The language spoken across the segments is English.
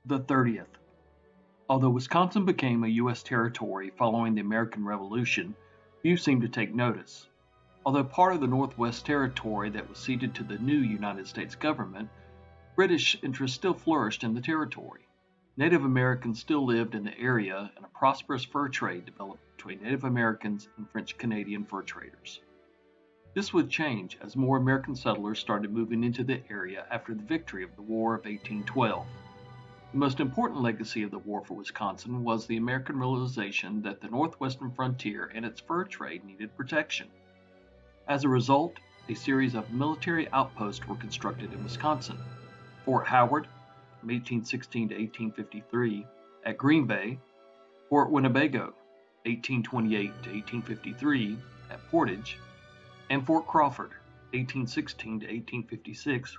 The 30th. Although Wisconsin became a U.S. territory following the American Revolution, few seemed to take notice. Although part of the Northwest Territory that was ceded to the new United States government, British interests still flourished in the territory. Native Americans still lived in the area, and a prosperous fur trade developed between Native Americans and French Canadian fur traders. This would change as more American settlers started moving into the area after the victory of the War of 1812. The most important legacy of the war for Wisconsin was the American realization that the northwestern frontier and its fur trade needed protection. As a result, a series of military outposts were constructed in Wisconsin. Fort Howard, from 1816 to 1853, at Green Bay, Fort Winnebago, 1828 to 1853, at Portage, and Fort Crawford, 1816 to 1856,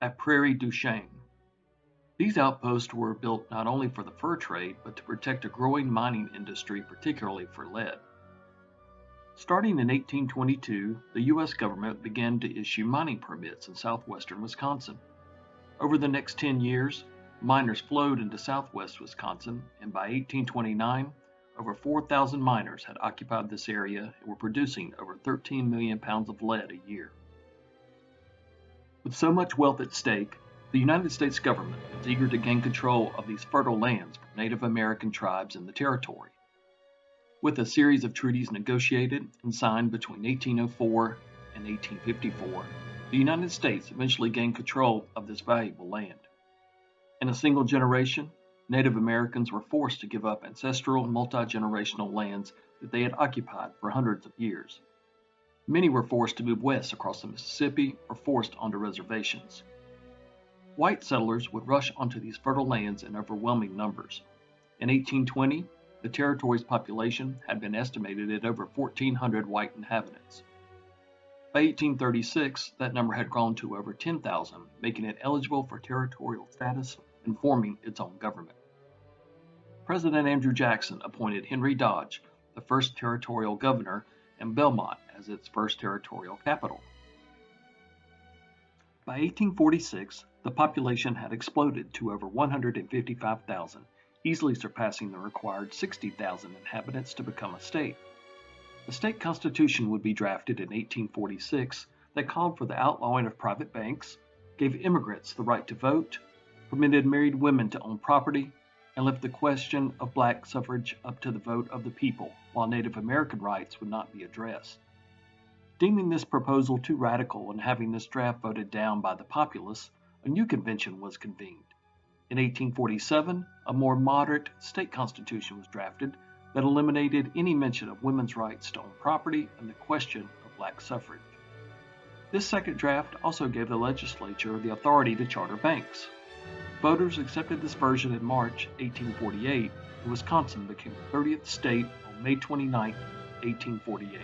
at Prairie du Chien. These outposts were built not only for the fur trade, but to protect a growing mining industry, particularly for lead. Starting in 1822, the U.S. government began to issue mining permits in southwestern Wisconsin. Over the next 10 years, miners flowed into southwest Wisconsin, and by 1829, over 4,000 miners had occupied this area and were producing over 13 million pounds of lead a year. With so much wealth at stake, the United States government was eager to gain control of these fertile lands from Native American tribes in the territory. With a series of treaties negotiated and signed between 1804 and 1854, the United States eventually gained control of this valuable land. In a single generation, Native Americans were forced to give up ancestral and multi-generational lands that they had occupied for hundreds of years. Many were forced to move west across the Mississippi or forced onto reservations. White settlers would rush onto these fertile lands in overwhelming numbers. In 1820, the territory's population had been estimated at over 1,400 white inhabitants. By 1836, that number had grown to over 10,000, making it eligible for territorial status and forming its own government. President Andrew Jackson appointed Henry Dodge, the first territorial governor, and Belmont as its first territorial capital. By 1846, the population had exploded to over 155,000, easily surpassing the required 60,000 inhabitants to become a state. The state constitution would be drafted in 1846 that called for the outlawing of private banks, gave immigrants the right to vote, permitted married women to own property, and left the question of black suffrage up to the vote of the people, while Native American rights would not be addressed. Deeming this proposal too radical and having this draft voted down by the populace, a new convention was convened. In 1847, a more moderate state constitution was drafted that eliminated any mention of women's rights to own property and the question of black suffrage. This second draft also gave the legislature the authority to charter banks. Voters accepted this version in March 1848, and Wisconsin became the 30th state on May 29, 1848.